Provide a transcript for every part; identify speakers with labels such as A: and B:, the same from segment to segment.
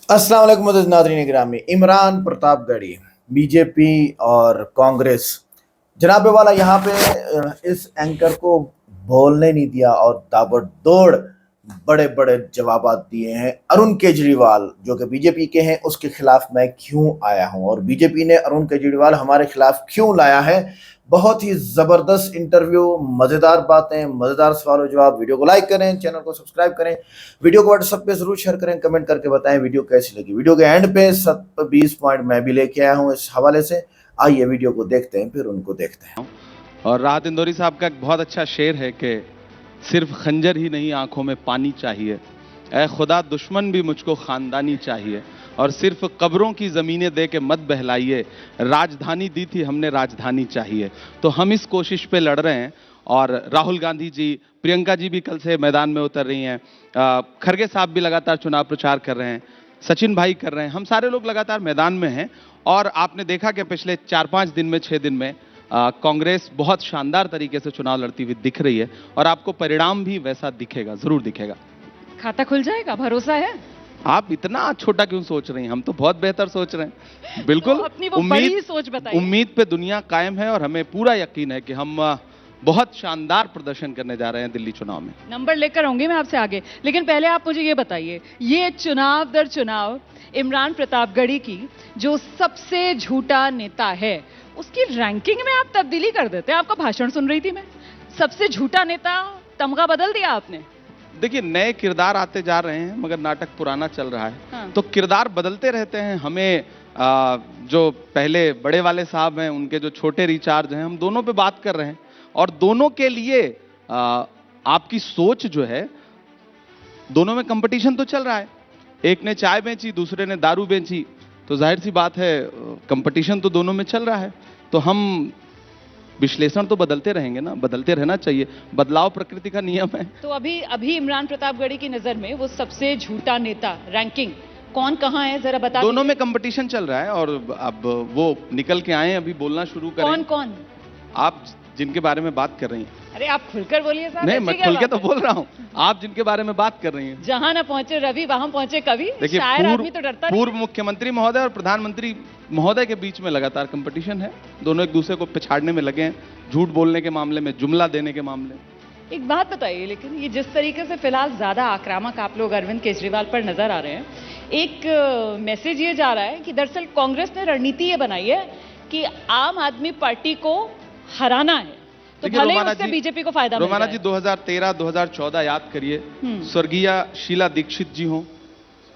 A: अस्सलाम वालेकुम मुअज़्ज़िज़ नाज़रीन गिरामी। इमरान प्रतापगढ़ी, बीजेपी और कांग्रेस, जनाब वाला यहाँ पे इस एंकर को बोलने नहीं दिया और ताबड़तोड़ बड़े बड़े जवाबात दिए हैं। अरुण केजरीवाल जो कि बीजेपी के हैं उसके खिलाफ मैं क्यों आया हूं और बीजेपी ने अरुण केजरीवाल हमारे खिलाफ क्यों लाया है। बहुत ही जबरदस्त इंटरव्यू, मजेदार बातें, मजेदार सवाल और जवाब। वीडियो को लाइक करें, चैनल को सब्सक्राइब करें, वीडियो को व्हाट्सएप पे जरूर शेयर करें, कमेंट करके बताएं वीडियो कैसी लगी। वीडियो के एंड पे 20 पॉइंट मैं भी लेके आया हूं इस हवाले से। आइए वीडियो को देखते हैं, फिर उनको देखते हैं।
B: और राहत इंदौरी साहब का एक बहुत अच्छा शेर है कि सिर्फ खंजर ही नहीं आंखों में पानी चाहिए, ऐ खुदा दुश्मन भी मुझको खानदानी चाहिए, और सिर्फ कब्रों की ज़मीनें दे के मत बहलाइए, राजधानी दी थी हमने राजधानी चाहिए। तो हम इस कोशिश पे लड़ रहे हैं और राहुल गांधी जी, प्रियंका जी भी कल से मैदान में उतर रही हैं, खरगे साहब भी लगातार चुनाव प्रचार कर रहे हैं, सचिन भाई कर रहे हैं, हम सारे लोग लगातार मैदान में हैं। और आपने देखा कि पिछले 4-5 दिन में, 6 दिन में कांग्रेस बहुत शानदार तरीके से चुनाव लड़ती हुई दिख रही है और आपको परिणाम भी वैसा दिखेगा, जरूर दिखेगा।
C: खाता खुल जाएगा, भरोसा है?
B: आप इतना छोटा क्यों सोच रही हैं? हम तो बहुत बेहतर सोच रहे हैं। बिल्कुल
C: तो अपनी वो बड़ी सोच बताइए।
B: उम्मीद पे दुनिया कायम है और हमें पूरा यकीन है कि हम बहुत शानदार प्रदर्शन करने जा रहे हैं दिल्ली चुनाव में।
C: नंबर लेकर आऊंगी मैं आपसे आगे, लेकिन पहले आप मुझे ये बताइए, ये चुनाव दर चुनाव इमरान प्रतापगढ़ी की जो सबसे झूठा नेता है उसकी रैंकिंग में आप तब्दीली कर देते हैं। आपका भाषण सुन रही थी मैं, सबसे झूठा नेता तमगा बदल दिया आपने।
B: देखिए, नए किरदार आते जा रहे हैं मगर नाटक पुराना चल रहा है।
C: हाँ।
B: तो किरदार बदलते रहते हैं। हमें जो पहले बड़े वाले साहब हैं उनके जो छोटे रिचार्ज हैं, हम दोनों पे बात कर रहे हैं और दोनों के लिए आपकी सोच जो है, दोनों में कंपटीशन तो चल रहा है। एक ने चाय बेची, दूसरे ने दारू बेची, तो जाहिर सी बात है कंपटीशन तो दोनों में चल रहा है। तो हम विश्लेषण तो बदलते रहेंगे ना, बदलते रहना चाहिए, बदलाव प्रकृति का नियम है।
C: तो अभी अभी इमरान प्रतापगढ़ी की नजर में वो सबसे झूठा नेता रैंकिंग कौन कहाँ है, जरा बता।
B: दोनों में कंपटीशन चल रहा है और अब वो निकल के आए, अभी बोलना शुरू करें।
C: कौन कौन?
B: आप जिनके बारे में बात कर रही हैं।
C: अरे आप खुलकर बोलिए साहब।
B: नहीं, मैं खुल के तो बोल रहा हूँ। आप जिनके बारे में बात कर रही हैं।
C: जहां ना पहुंचे रवि वहां पहुंचे कवि।
B: देखिए,
C: शायर आदमी तो डरता नहीं।
B: पूर्व मुख्यमंत्री महोदय और प्रधानमंत्री महोदय के बीच में लगातार कंपटीशन है। दोनों एक दूसरे को पिछाड़ने में लगे हैं, झूठ बोलने के मामले में, जुमला देने के मामले।
C: एक बात बताइए, लेकिन ये जिस तरीके से फिलहाल ज्यादा आक्रामक आप लोग अरविंद केजरीवाल पर नजर आ रहे हैं, एक मैसेज ये जा रहा है कि दरअसल कांग्रेस ने रणनीति ये बनाई है कि आम आदमी पार्टी को हराना है, तो भले ही उससे बीजेपी को फायदा मिल
B: रोमाना
C: जाए।
B: जी 2013-2014 याद करिए, स्वर्गीय शीला दीक्षित जी हों,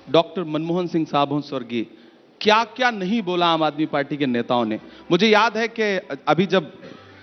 B: डॉक्टर मनमोहन सिंह साहब हों स्वर्गीय, क्या क्या नहीं बोला आम आदमी पार्टी के नेताओं ने। मुझे याद है कि अभी जब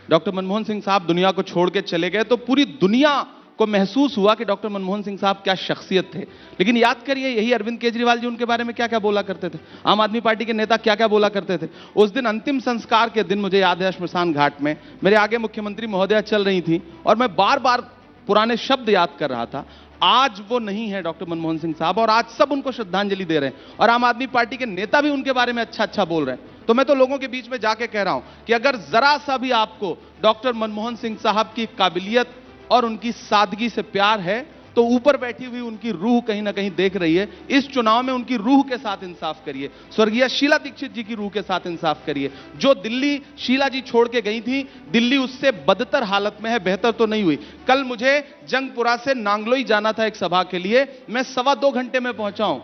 B: डॉक्टर मनमोहन सिंह साहब दुनिया को छोड़ के चले गए तो पूरी दुनिया को महसूस हुआ कि डॉक्टर मनमोहन सिंह साहब क्या शख्सियत थे। लेकिन याद करिए, यही अरविंद केजरीवाल जी उनके बारे में क्या क्या बोला करते थे, आम आदमी पार्टी के नेता क्या क्या बोला करते थे। उस दिन अंतिम संस्कार के दिन मुझे याद है, श्मशान घाट में मेरे आगे मुख्यमंत्री महोदया चल रही थी और मैं बार बार पुराने शब्द याद कर रहा था। आज वो नहीं है डॉक्टर मनमोहन सिंह साहब और आज सब उनको श्रद्धांजलि दे रहे हैं और आम आदमी पार्टी के नेता भी उनके बारे में अच्छा अच्छा बोल रहे हैं। तो मैं तो लोगों के बीच में जाके कह रहा हूं कि अगर जरा सा भी आपको डॉक्टर मनमोहन सिंह साहब की काबिलियत और उनकी सादगी से प्यार है तो ऊपर बैठी हुई उनकी रूह कहीं ना कहीं देख रही है। इस चुनाव में उनकी रूह के साथ इंसाफ करिए, स्वर्गीय शीला दीक्षित जी की रूह के साथ इंसाफ करिए। जो दिल्ली शीला जी छोड़ के गई थी, दिल्ली उससे बदतर हालत में है, बेहतर तो नहीं हुई। कल मुझे जंगपुरा से नांगलोई जाना था एक सभा के लिए, मैं 2.25 घंटे में पहुंचा हूं।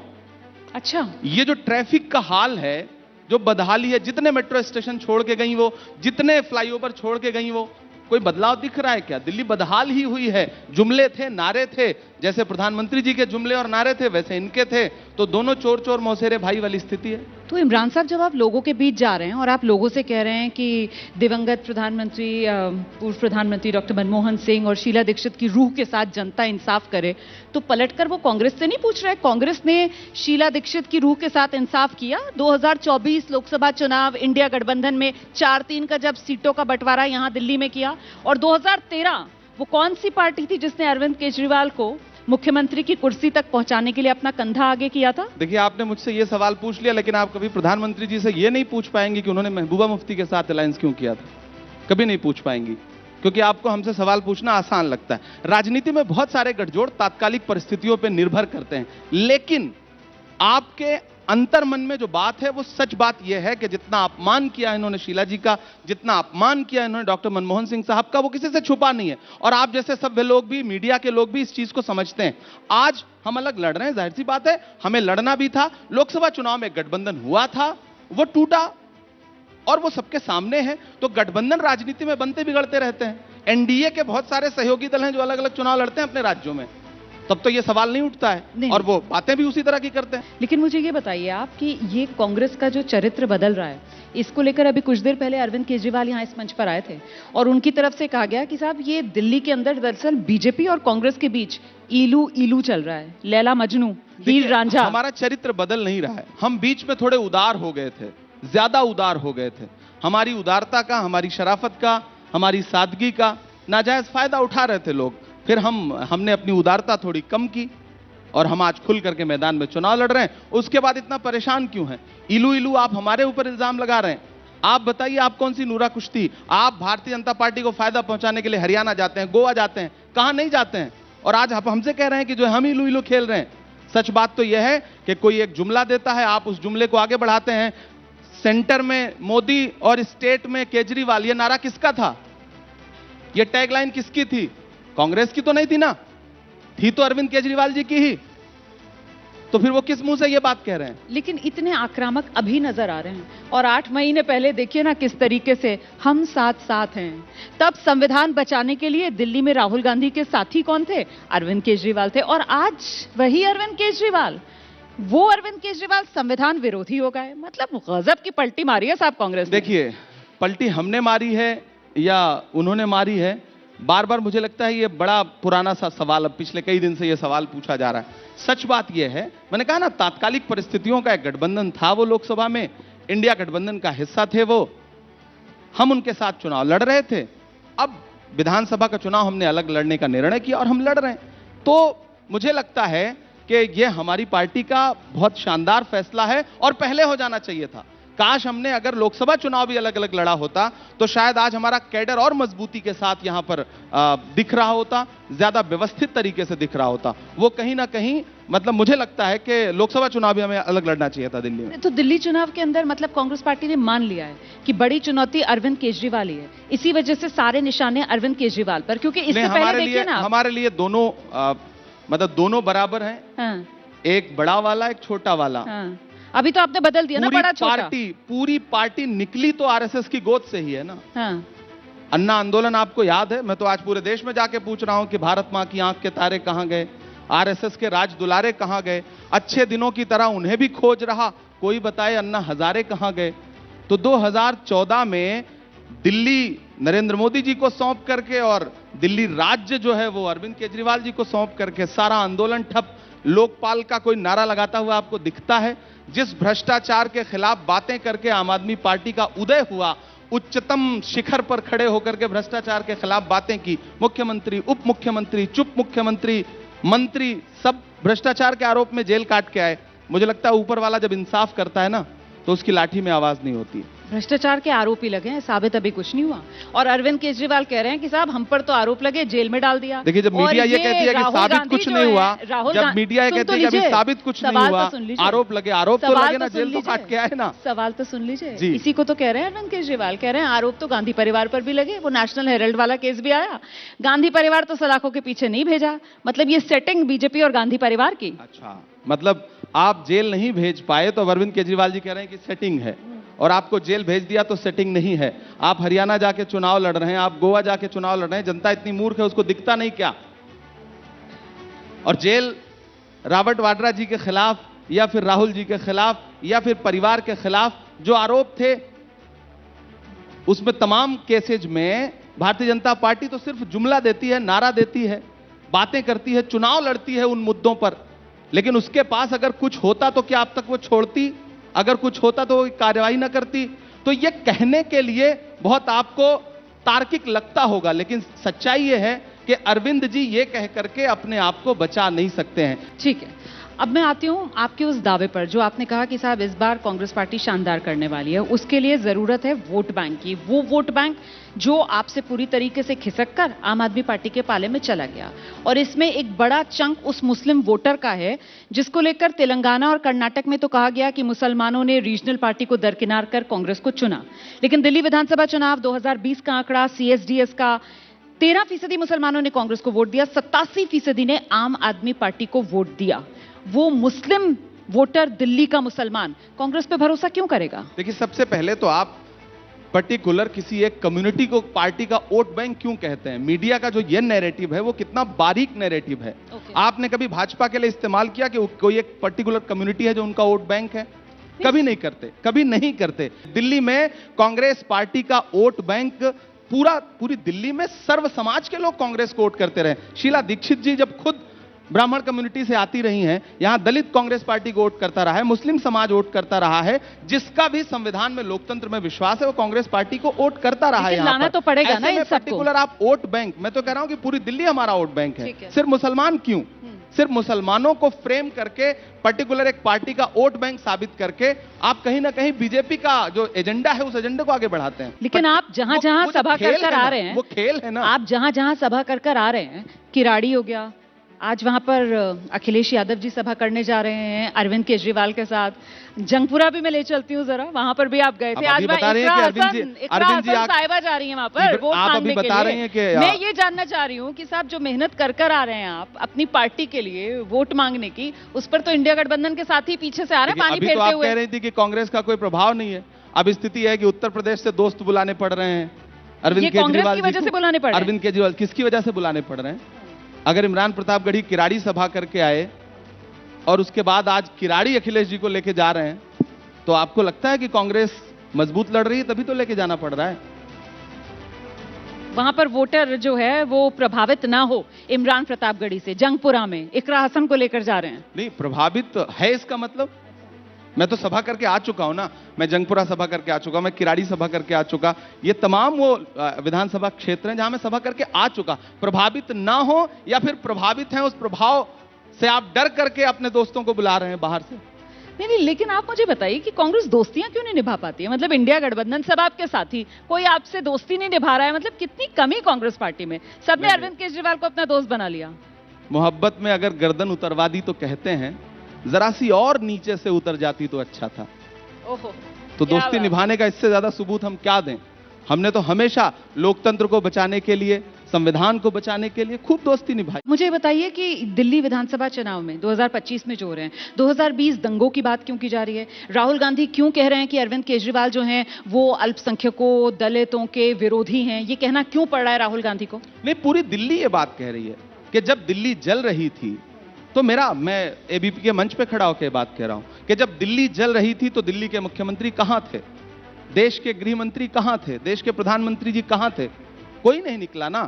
C: अच्छा,
B: ये जो ट्रैफिक का हाल है, जो बदहाली है, जितने मेट्रो स्टेशन छोड़ के गई वो, जितने फ्लाईओवर छोड़ के गई वो, कोई बदलाव दिख रहा है क्या? दिल्ली बदहाल ही हुई है। जुमले थे, नारे थे, जैसे प्रधानमंत्री जी के जुमले और नारे थे वैसे इनके थे, तो दोनों चोर चोर मौसेरे भाई वाली स्थिति है।
C: तो इमरान साहब, जब आप लोगों के बीच जा रहे हैं और आप लोगों से कह रहे हैं कि दिवंगत प्रधानमंत्री, पूर्व प्रधानमंत्री डॉक्टर मनमोहन सिंह और शीला दीक्षित की रूह के साथ जनता इंसाफ करे, तो पलटकर वो कांग्रेस से नहीं पूछ रहे? कांग्रेस ने शीला दीक्षित की रूह के साथ इंसाफ किया 2024 लोकसभा चुनाव इंडिया गठबंधन में 4-3 का जब सीटों का बंटवारा यहां दिल्ली में किया, और 2013 वो कौन सी पार्टी थी जिसने अरविंद केजरीवाल को मुख्यमंत्री की कुर्सी तक पहुंचाने के लिए अपना कंधा आगे किया था?
B: देखिए, आपने मुझसे ये सवाल पूछ लिया, लेकिन आप कभी प्रधानमंत्री जी से ये नहीं पूछ पाएंगे कि उन्होंने महबूबा मुफ्ती के साथ अलायंस क्यों किया था। कभी नहीं पूछ पाएंगी, क्योंकि आपको हमसे सवाल पूछना आसान लगता है। राजनीति में बहुत सारे गठजोड़ तात्कालिक परिस्थितियों पर निर्भर करते हैं, लेकिन आपके अंतर मन में जो बात है वो सच बात यह है कि जितना अपमान किया इन्होंने शीला जी का, जितना अपमान किया इन्होंने डॉक्टर मनमोहन सिंह साहब का, वो किसी से छुपा नहीं है। और आप जैसे सभ्य लोग भी, मीडिया के लोग भी इस चीज को समझते हैं। आज हम अलग लड़ रहे हैं, जाहिर सी बात है, हमें लड़ना भी था। लोकसभा चुनाव में गठबंधन हुआ था, वो टूटा और वो सबके सामने है। तो गठबंधन राजनीति में बनते बिगड़ते रहते हैं। एनडीए के बहुत सारे सहयोगी दल हैं जो अलग अलग चुनाव लड़ते हैं अपने राज्यों में, तब तो ये सवाल नहीं उठता है।
C: नहीं,
B: और वो बातें भी उसी तरह की करते हैं।
C: लेकिन मुझे ये बताइए आप कि ये कांग्रेस का जो चरित्र बदल रहा है, इसको लेकर अभी कुछ देर पहले अरविंद केजरीवाल यहाँ इस मंच पर आए थे और उनकी तरफ से कहा गया कि साहब ये दिल्ली के अंदर दरअसल बीजेपी और कांग्रेस के बीच ईलू ईलू चल रहा है, लैला मजनू, हीर रांझा।
B: हमारा चरित्र बदल नहीं रहा है। हम बीच में थोड़े उदार हो गए थे, ज्यादा उदार हो गए थे। हमारी उदारता का, हमारी शराफत का, हमारी सादगी का नाजायज फायदा उठा रहे थे लोग। फिर हमने अपनी उदारता थोड़ी कम की और हम आज खुल करके मैदान में चुनाव लड़ रहे हैं। उसके बाद इतना परेशान क्यों हैं? इलू इलू आप हमारे ऊपर इल्जाम लगा रहे हैं। आप बताइए, आप कौन सी नूरा कुश्ती? आप भारतीय जनता पार्टी को फायदा पहुंचाने के लिए हरियाणा जाते हैं, गोवा जाते हैं, कहां नहीं जाते हैं? और आज आप हमसे कह रहे हैं कि जो हम इलू इलू खेल रहे हैं। सच बात तो यह है कि कोई एक जुमला देता है, आप उस जुमले को आगे बढ़ाते हैं। सेंटर में मोदी और स्टेट में केजरीवाल, ये नारा किसका था? ये टैगलाइन किसकी थी? कांग्रेस की तो नहीं थी ना, थी तो अरविंद केजरीवाल जी की ही। तो फिर वो किस मुंह से ये बात कह रहे हैं?
C: लेकिन इतने आक्रामक अभी नजर आ रहे हैं और 8 महीने पहले देखिए ना किस तरीके से हम साथ साथ हैं। तब संविधान बचाने के लिए दिल्ली में राहुल गांधी के साथी कौन थे? अरविंद केजरीवाल थे। और आज वही अरविंद केजरीवाल, वो अरविंद केजरीवाल संविधान विरोधी हो गए। मतलब गजब की पलटी मारी है साहब कांग्रेस ने।
B: देखिए, पलटी हमने मारी है या उन्होंने मारी है, बार बार मुझे लगता है ये बड़ा पुराना सा सवाल, अब पिछले कई दिन से ये सवाल पूछा जा रहा है। सच बात ये है, मैंने कहा ना, तात्कालिक परिस्थितियों का एक गठबंधन था वो लोकसभा में, इंडिया गठबंधन का हिस्सा थे वो, हम उनके साथ चुनाव लड़ रहे थे। अब विधानसभा का चुनाव हमने अलग लड़ने का निर्णय किया और हम लड़ रहे हैं। तो मुझे लगता है कि ये हमारी पार्टी का बहुत शानदार फैसला है और पहले हो जाना चाहिए था। काश हमने अगर लोकसभा चुनाव भी अलग अलग लड़ा होता तो शायद आज हमारा कैडर और मजबूती के साथ यहां पर दिख रहा होता, ज्यादा व्यवस्थित तरीके से दिख रहा होता। वो कहीं ना कहीं, मतलब मुझे लगता है कि लोकसभा चुनाव भी हमें अलग लड़ना चाहिए था दिल्ली में।
C: तो दिल्ली चुनाव के अंदर मतलब कांग्रेस पार्टी ने मान लिया है कि बड़ी चुनौती अरविंद केजरीवाल ही है, इसी वजह से सारे निशाने अरविंद केजरीवाल पर, क्योंकि इससे पहले देखिए ना,
B: हमारे लिए दोनों मतलब दोनों बराबर हैं।
C: हाँ,
B: एक बड़ा वाला, एक छोटा वाला।
C: हाँ। अभी तो आपने बदल दिया ना, बड़ा छोटा।
B: पूरी पार्टी निकली तो आरएसएस की गोद से ही है ना।
C: हाँ।
B: अन्ना आंदोलन आपको याद है? मैं तो आज पूरे देश में जाके पूछ रहा हूं कि भारत मां की आंख के तारे कहां गए, आरएसएस के राज दुलारे कहां गए? अच्छे दिनों की तरह उन्हें भी खोज रहा, कोई बताए अन्ना हजारे कहां गए? तो 2014 में दिल्ली नरेंद्र मोदी जी को सौंप करके और दिल्ली राज्य जो है वो अरविंद केजरीवाल जी को सौंप करके सारा आंदोलन ठप। लोकपाल का कोई नारा लगाता हुआ आपको दिखता है? जिस भ्रष्टाचार के खिलाफ बातें करके आम आदमी पार्टी का उदय हुआ, उच्चतम शिखर पर खड़े होकर के भ्रष्टाचार के खिलाफ बातें की, मुख्यमंत्री, उप मुख्यमंत्री, चुप मुख्यमंत्री, मंत्री सब भ्रष्टाचार के आरोप में जेल काट के आए। मुझे लगता है ऊपर वाला जब इंसाफ करता है ना तो उसकी लाठी में आवाज नहीं होती।
C: भ्रष्टाचार के आरोपी लगे हैं, साबित अभी कुछ नहीं हुआ। और अरविंद केजरीवाल कह रहे हैं कि साहब हम पर तो आरोप लगे, जेल में डाल दिया।
B: देखिए, जब मीडिया ये कहती है कि साबित कुछ नहीं हुआ, जब मीडिया ये कहती है कि अभी साबित कुछ नहीं हुआ, आरोप लगे, आरोप तो लगे ना, जेल तो काट के आए ना।
C: सवाल तो सुन लीजिए, इसी को तो कह रहे हैं अरविंद केजरीवाल। कह रहे हैं आरोप तो गांधी परिवार पर भी लगे, वो नेशनल हेराल्ड वाला केस भी आया, गांधी परिवार तो सलाखों के पीछे नहीं भेजा। मतलब ये सेटिंग बीजेपी और गांधी परिवार की।
B: अच्छा, मतलब आप जेल नहीं भेज पाए तो अरविंद केजरीवाल जी कह रहे हैं कि सेटिंग है, और आपको जेल भेज दिया तो सेटिंग नहीं है। आप हरियाणा जाके चुनाव लड़ रहे हैं, आप गोवा जाके चुनाव लड़ रहे हैं, जनता इतनी मूर्ख है उसको दिखता नहीं क्या? और जेल रॉबर्ट वाड्रा जी के खिलाफ या फिर राहुल जी के खिलाफ या फिर परिवार के खिलाफ जो आरोप थे, उसमें तमाम केसेज में भारतीय जनता पार्टी तो सिर्फ जुमला देती है, नारा देती है, बातें करती है, चुनाव लड़ती है उन मुद्दों पर, लेकिन उसके पास अगर कुछ होता तो क्या अब तक वो छोड़ती? अगर कुछ होता तो कार्रवाई ना करती? तो ये कहने के लिए बहुत आपको तार्किक लगता होगा, लेकिन सच्चाई ये है कि अरविंद जी ये कह करके अपने आप को बचा नहीं सकते हैं।
C: ठीक है, अब मैं आती हूँ आपके उस दावे पर जो आपने कहा कि साहब इस बार कांग्रेस पार्टी शानदार करने वाली है, उसके लिए जरूरत है वोट बैंक की। वो वोट बैंक जो आपसे पूरी तरीके से खिसक कर आम आदमी पार्टी के पाले में चला गया, और इसमें एक बड़ा चंक उस मुस्लिम वोटर का है जिसको लेकर तेलंगाना और कर्नाटक में तो कहा गया कि मुसलमानों ने रीजनल पार्टी को दरकिनार कर कांग्रेस को चुना, लेकिन दिल्ली विधानसभा चुनाव 2020 का आंकड़ा CSDS का 13% मुसलमानों ने कांग्रेस को वोट दिया, 87% ने आम आदमी पार्टी को वोट दिया। वो मुस्लिम वोटर दिल्ली का मुसलमान कांग्रेस पे भरोसा क्यों करेगा?
B: देखिए, सबसे पहले तो आप पर्टिकुलर किसी एक कम्युनिटी को पार्टी का वोट बैंक क्यों कहते हैं? मीडिया का जो ये नैरेटिव है वो कितना बारीक नैरेटिव है। आपने कभी भाजपा के लिए इस्तेमाल किया कि कोई एक पर्टिकुलर कम्युनिटी है जो उनका वोट बैंक है? कभी नहीं करते, कभी नहीं करते। दिल्ली में कांग्रेस पार्टी का वोट बैंक पूरी दिल्ली में सर्व समाज के लोग कांग्रेस को वोट करते रहे। शीला दीक्षित जी जब खुद ब्राह्मण कम्युनिटी से आती रही हैं, यहां दलित कांग्रेस पार्टी को वोट करता रहा है, मुस्लिम समाज वोट करता रहा है। जिसका भी संविधान में लोकतंत्र में विश्वास है वो कांग्रेस पार्टी को वोट करता रहा है।
C: लाना तो पड़ेगा ना इन सबको।
B: पर्टिकुलर आप वोट बैंक, मैं तो कह रहा हूं कि पूरी दिल्ली हमारा वोट बैंक है। सिर्फ मुसलमान क्यों? सिर्फ मुसलमानों को फ्रेम करके पर्टिकुलर एक पार्टी का वोट बैंक साबित करके आप कहीं ना कहीं बीजेपी का जो एजेंडा है उस एजेंडे को आगे बढ़ाते हैं।
C: लेकिन आप जहां जहां सभा कर आ रहे हैं,
B: वो खेल है ना।
C: आप जहां जहां सभा कर आ रहे हैं, किराड़ी हो गया, आज वहां पर अखिलेश यादव जी सभा करने जा रहे हैं अरविंद केजरीवाल के साथ। जंगपुरा भी मैं ले चलती हूँ जरा, वहां पर भी आप गए थे। आज
B: बता रही हैं कि अरविंद जी
C: साहिबा जा रही हैं वहां पर वोट मांगने के लिए। मैं ये जानना चाह रही हूँ कि साहब जो मेहनत कर आ रहे हैं आप अपनी पार्टी के लिए वोट मांगने की, उस पर तो इंडिया गठबंधन के साथ ही पीछे से आ रहे हैं पानी फेरते हुए।
B: आप कह रही थी कि कांग्रेस का कोई प्रभाव नहीं है। अब स्थिति है कि उत्तर प्रदेश से दोस्त बुलाने पड़ रहे हैं अरविंद केजरीवाल की वजह से बुलाने पड़ रहे हैं। अरविंद केजरीवाल किसकी वजह से बुलाने पड़ रहे हैं? अगर इमरान प्रतापगढ़ी किराड़ी सभा करके आए और उसके बाद आज किराड़ी अखिलेश जी को लेके जा रहे हैं, तो आपको लगता है कि कांग्रेस मजबूत लड़ रही है? तभी तो लेके जाना पड़ रहा है।
C: वहां पर वोटर जो है वो प्रभावित ना हो इमरान प्रतापगढ़ी से। जंगपुरा में इकरा हसन को लेकर जा रहे हैं।
B: नहीं, प्रभावित है इसका मतलब? मैं तो सभा करके आ चुका हूं ना। मैं जंगपुरा सभा करके आ चुका, मैं किराड़ी सभा करके आ चुका। ये तमाम वो विधानसभा क्षेत्र हैं जहां मैं सभा करके आ चुका। प्रभावित ना हो या फिर प्रभावित हैं, उस प्रभाव से आप डर करके अपने दोस्तों को बुला रहे हैं बाहर से।
C: नहीं, लेकिन आप मुझे बताइए कि कांग्रेस दोस्तियां क्यों नहीं निभा पाती है? मतलब इंडिया गठबंधन सब आपके साथी, कोई आपसे दोस्ती नहीं निभा रहा है। मतलब कितनी कमी कांग्रेस पार्टी में। सबने अरविंद केजरीवाल को अपना दोस्त बना लिया।
B: मोहब्बत में अगर गर्दन उतरवा दी तो कहते हैं जरा सी और नीचे से उतर जाती तो अच्छा था।
C: ओहो,
B: तो दोस्ती निभाने का इससे ज्यादा सबूत हम क्या दें? हमने तो हमेशा लोकतंत्र को बचाने के लिए, संविधान को बचाने के लिए खूब दोस्ती निभाई।
C: मुझे बताइए कि दिल्ली विधानसभा चुनाव में 2025 में जो हो रहे हैं, 2020 दंगों की बात क्यों की जा रही है? राहुल गांधी क्यों कह रहे हैं कि अरविंद केजरीवाल जो हैं वो अल्पसंख्यकों, दलितों के विरोधी हैं? ये कहना क्यों पड़ रहा है राहुल गांधी को?
B: नहीं, पूरी दिल्ली ये बात कह रही है कि जब दिल्ली जल रही थी तो मैं एबीपी के मंच पे खड़ा होकर बात कह रहा हूं कि जब दिल्ली जल रही थी तो दिल्ली के मुख्यमंत्री कहां थे? देश के गृह मंत्री कहां थे? देश के प्रधानमंत्री जी कहां थे? कोई नहीं निकला ना।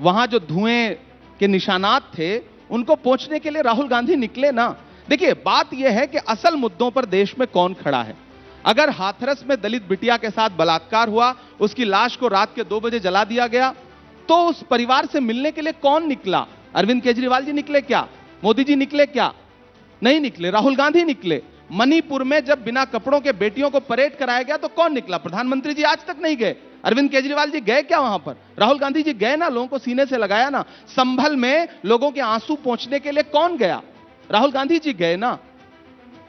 B: वहां जो धुएं के निशानात थे उनको पोंछने के लिए राहुल गांधी निकले ना। देखिए, बात यह है कि असल मुद्दों पर देश में कौन खड़ा है। अगर हाथरस में दलित बिटिया के साथ बलात्कार हुआ, उसकी लाश को रात के 2 बजे जला दिया गया, तो उस परिवार से मिलने के लिए कौन निकला? अरविंद केजरीवाल जी निकले क्या? मोदी जी निकले क्या? नहीं निकले, राहुल गांधी निकले। मणिपुर में जब बिना कपड़ों के बेटियों को परेड कराया गया तो कौन निकला? प्रधानमंत्री जी आज तक नहीं गए। अरविंद केजरीवाल जी गए क्या वहां पर? राहुल गांधी जी गए ना, लोगों को सीने से लगाया ना। संभल में लोगों के आंसू पोंछने के लिए कौन गया? राहुल गांधी जी गए ना।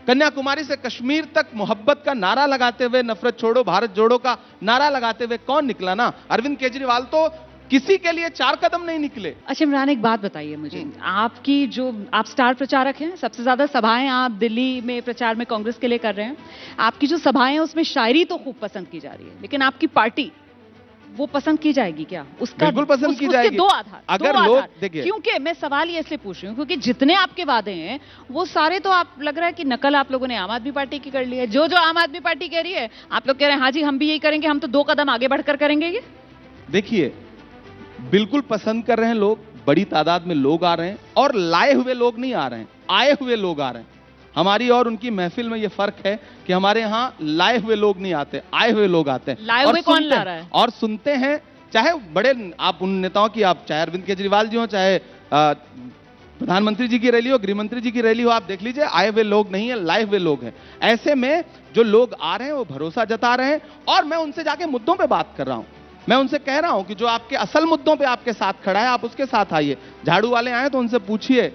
B: कन्याकुमारी से कश्मीर तक मोहब्बत का नारा लगाते हुए, नफरत छोड़ो भारत जोड़ो का नारा लगाते हुए कौन निकला ना? अरविंद केजरीवाल तो किसी के लिए 4 कदम नहीं निकले।
C: अच्छा इमरान, एक बात बताइए मुझे, आपकी जो आप स्टार प्रचारक हैं, सबसे ज्यादा सभाएं आप दिल्ली में प्रचार में कांग्रेस के लिए कर रहे हैं। आपकी जो सभाएं हैं उसमें शायरी तो खूब पसंद की जा रही है, लेकिन आपकी पार्टी वो पसंद की जाएगी क्या? उसका
B: बिल्कुल पसंद की जाएगी।
C: उसके 2 आधार,
B: अगर लोग देखिए,
C: क्योंकि मैं सवाल ये इसलिए पूछ रही हूँ क्योंकि जितने आपके वादे हैं वो सारे तो आप लग रहा है कि नकल आप लोगों ने आम आदमी पार्टी की कर ली है। जो आम आदमी पार्टी कह रही है आप लोग कह रहे हैं हाँ जी हम भी यही करेंगे, हम तो 2 कदम आगे बढ़कर करेंगे। ये
B: देखिए, बिल्कुल पसंद कर रहे हैं लोग, बड़ी तादाद में लोग आ रहे हैं, और लाए हुए लोग नहीं आ रहे हैं, आए हुए लोग आ रहे हैं। हमारी और उनकी महफिल में यह फर्क है कि हमारे यहां लाए हुए लोग नहीं आते, आए हुए लोग आते हैं।
C: लाए हुए कौन ला रहा है? और
B: सुनते हैं, चाहे बड़े आप उन नेताओं की, आप चाहे अरविंद केजरीवाल जी हो, चाहे प्रधानमंत्री जी की रैली हो, गृह मंत्री जी की रैली हो, आप देख लीजिए, आए हुए लोग नहीं है, लाए हुए लोग हैं। ऐसे में जो लोग आ रहे हैं वो भरोसा जता रहे हैं, और मैं उनसे जाके मुद्दों पे बात कर रहा हूं। मैं उनसे कह रहा हूं कि जो आपके असल मुद्दों पे आपके साथ खड़ा है, आप उसके साथ आइए। झाड़ू वाले आए तो उनसे पूछिए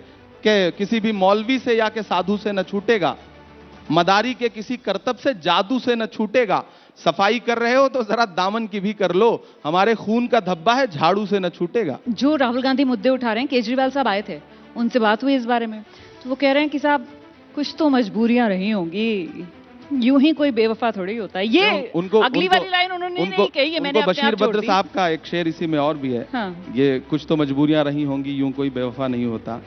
B: कि किसी भी मौलवी से या के साधु से न छूटेगा, मदारी के किसी करतब से जादू से न छूटेगा। सफाई कर रहे हो तो जरा दामन की भी कर लो, हमारे खून का धब्बा है, झाड़ू से न छूटेगा।
C: जो राहुल गांधी मुद्दे उठा रहे हैं, केजरीवाल साहब आए थे, उनसे बात हुई इस बारे में, तो वो कह रहे हैं कि साहब कुछ तो मजबूरियां रही होंगी, यूं ही कोई बेवफा थोड़ी होता है। ये अगली वाली लाइन उन्होंने नहीं कही है, मैंने अपने
B: बशीर
C: आप छोड़
B: बद्र
C: दी।
B: साहब का एक शेर इसी में और भी है।
C: हाँ।
B: ये कुछ तो मजबूरियां रही होंगी, यूं कोई बेवफा नहीं होता।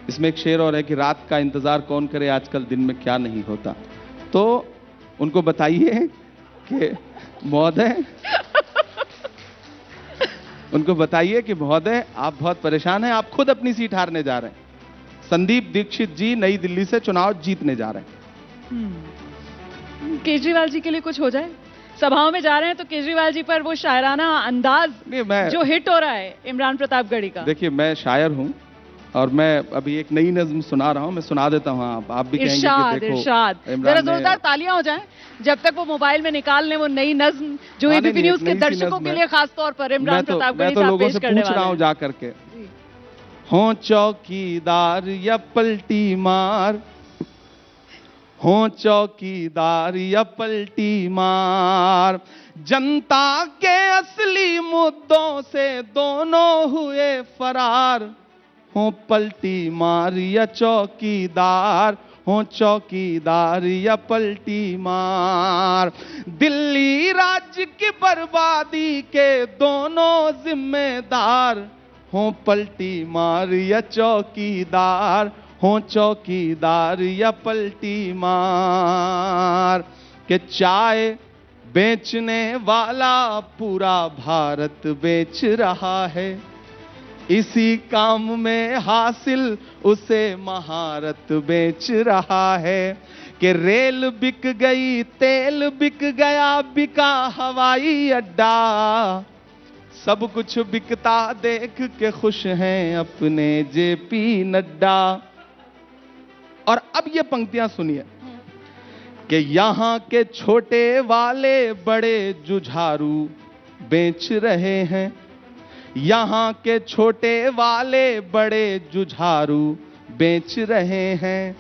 B: इसमें एक शेर और है कि रात का इंतजार कौन करे, आजकल दिन में क्या नहीं होता। तो उनको बताइए कि महोदय उनको बताइए कि महोदय आप बहुत परेशान हैं, आप खुद अपनी सीट हारने जा रहे हैं। संदीप दीक्षित जी नई दिल्ली से चुनाव जीतने जा रहे हैं।
C: केजरीवाल जी के लिए कुछ हो जाए, सभाओं में जा रहे हैं तो केजरीवाल जी पर वो शायराना अंदाज जो हिट हो रहा है इमरान प्रतापगढ़ी का।
B: देखिए, मैं शायर हूं और मैं अभी एक नई नज्म सुना रहा हूं, मैं सुना देता हूं, आप भी कहेंगे कि देखो
C: इरशाद। जरा जोरदार तालियां हो जाएं जब तक वो मोबाइल में निकाल लें वो नई नज्म जो एबीपी न्यूज के दर्शकों के लिए खास तौर पर इमरान प्रतापगढ़ी साहब पेश करने वाले हैं।
B: पूछ रहा हूं जा करके, हो चौकीदार या पलटी मार, हो चौकीदार या पलटी मार, जनता के असली मुद्दों से दोनों हुए फरार, हो पलटी मार या चौकीदार, हो चौकीदार या पलटी मार, दिल्ली राज्य की बर्बादी के दोनों जिम्मेदार, हो पलटी मार या चौकीदार, हो चौकीदार या पलटी मार। के चाय बेचने वाला पूरा भारत बेच रहा है, इसी काम में हासिल उसे महारत बेच रहा है। कि रेल बिक गई, तेल बिक गया, बिका हवाई अड्डा, सब कुछ बिकता देख के खुश हैं अपने जेपी नड्डा। और अब ये पंक्तियां सुनिए कि यहां के छोटे वाले बड़े जुझारू बेच रहे हैं, यहां के छोटे वाले बड़े जुझारू बेच रहे हैं,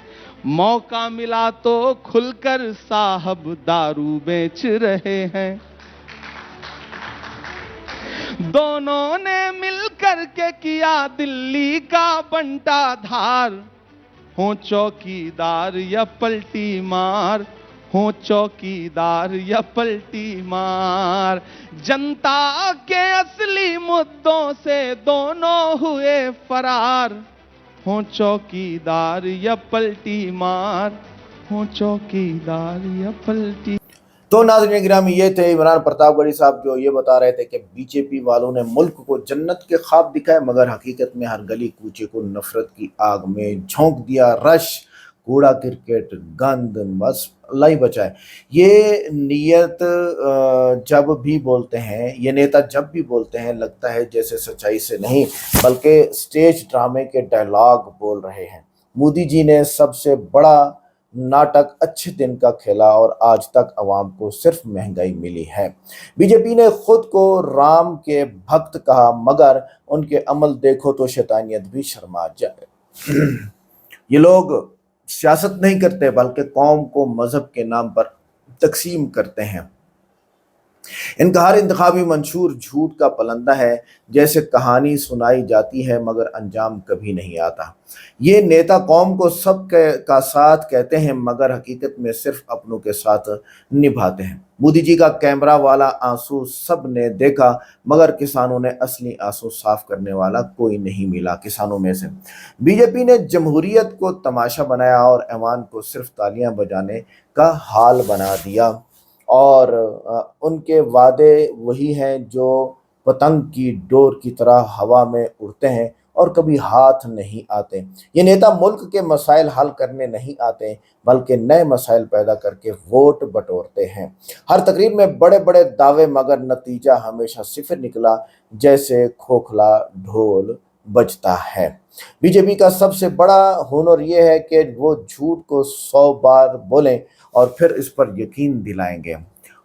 B: मौका मिला तो खुलकर साहब दारू बेच रहे हैं। दोनों ने मिलकर के किया दिल्ली का बंटा धार, हो चौकीदार या पलटी मार, हो चौकीदार या पलटी मार, जनता के असली मुद्दों से दोनों हुए फरार, हो चौकीदार या पलटी मार, हो चौकीदार या पलटी।
A: तो नाज़रीन गिरामी, ये थे इमरान प्रतापगढ़ी साहब जो ये बता रहे थे कि बीजेपी वालों ने मुल्क को जन्नत के ख्वाब दिखाए, मगर हकीकत में हर गली कूचे को नफरत की आग में झोंक दिया। रश, कूड़ा, क्रिकेट, गंद, बस अल्लाह ही बचाए। ये नीयत जब भी बोलते हैं, ये नेता जब भी बोलते हैं, लगता है जैसे सच्चाई से नहीं बल्कि स्टेज ड्रामे के डायलॉग बोल रहे हैं। मोदी जी ने सबसे बड़ा नाटक अच्छे दिन का खेला और आज तक अवाम को सिर्फ महंगाई मिली है। बीजेपी ने खुद को राम के भक्त कहा, मगर उनके अमल देखो तो शैतानियत भी शर्मा जाए। ये लोग सियासत नहीं करते बल्कि कौम को मजहब के नाम पर तकसीम करते हैं। इनका हर इंतखाबी मंशूर झूठ का पलंदा है, जैसे कहानी सुनाई जाती है मगर अंजाम कभी नहीं आता। ये नेता कौम को सब का साथ कहते हैं मगर हकीकत में सिर्फ अपनों के साथ निभाते हैं। मोदी जी का कैमरा वाला आंसू सब ने देखा मगर किसानों ने असली आंसू साफ करने वाला कोई नहीं मिला किसानों में से। बीजेपी ने जमहूरियत को तमाशा बनाया और ऐवान को सिर्फ तालियां बजाने का हाल बना दिया, और उनके वादे वही हैं जो पतंग की डोर की तरह हवा में उड़ते हैं और कभी हाथ नहीं आते। ये नेता मुल्क के मसाइल हल करने नहीं आते बल्कि नए मसाइल पैदा करके वोट बटोरते हैं। हर तकरीर में बड़े बड़े दावे मगर नतीजा हमेशा सिफर निकला, जैसे खोखला ढोल बचता है। बीजेपी का सबसे बड़ा हुनर यह है कि वो झूठ को 100 बार बोलें और फिर इस पर यकीन दिलाएंगे।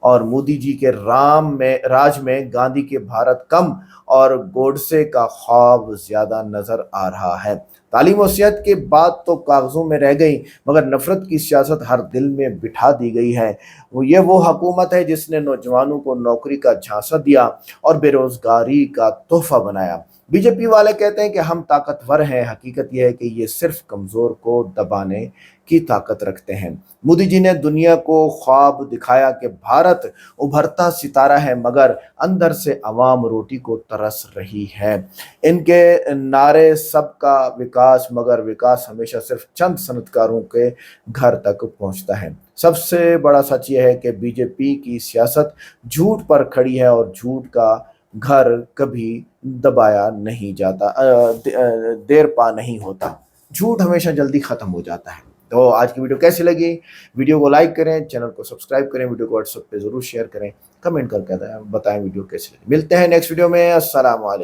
A: और मोदी जी के राज में गांधी के भारत कम और गोडसे का ख्वाब ज्यादा नजर आ रहा है। तालीम और सेहत की बात तो कागजों में रह गई, मगर नफरत की सियासत हर दिल में बिठा दी गई है। वो हुकूमत है जिसने नौजवानों को नौकरी का झांसा दिया और बेरोजगारी का तोहफा बनाया। बीजेपी वाले कहते हैं कि हम ताकतवर हैं, हकीकत यह है कि ये सिर्फ कमजोर को दबाने की ताकत रखते हैं। मोदी जी ने दुनिया को ख्वाब दिखाया कि भारत उभरता सितारा है, मगर अंदर से अवाम रोटी को तरस रही है। इनके नारे सबका विकास, मगर विकास हमेशा सिर्फ चंद सनतकारों के घर तक पहुंचता है। सबसे बड़ा सच यह है कि बीजेपी की सियासत झूठ पर खड़ी है और झूठ का घर कभी दबाया नहीं जाता, देर पा नहीं होता। झूठ हमेशा जल्दी खत्म हो जाता है। तो आज की वीडियो कैसी लगी? वीडियो को लाइक करें, चैनल को सब्सक्राइब करें, वीडियो को व्हाट्सएप पे जरूर शेयर करें, कमेंट करके बताएं वीडियो कैसी लगी। मिलते हैं नेक्स्ट वीडियो में। अस्सलाम वालेकुम।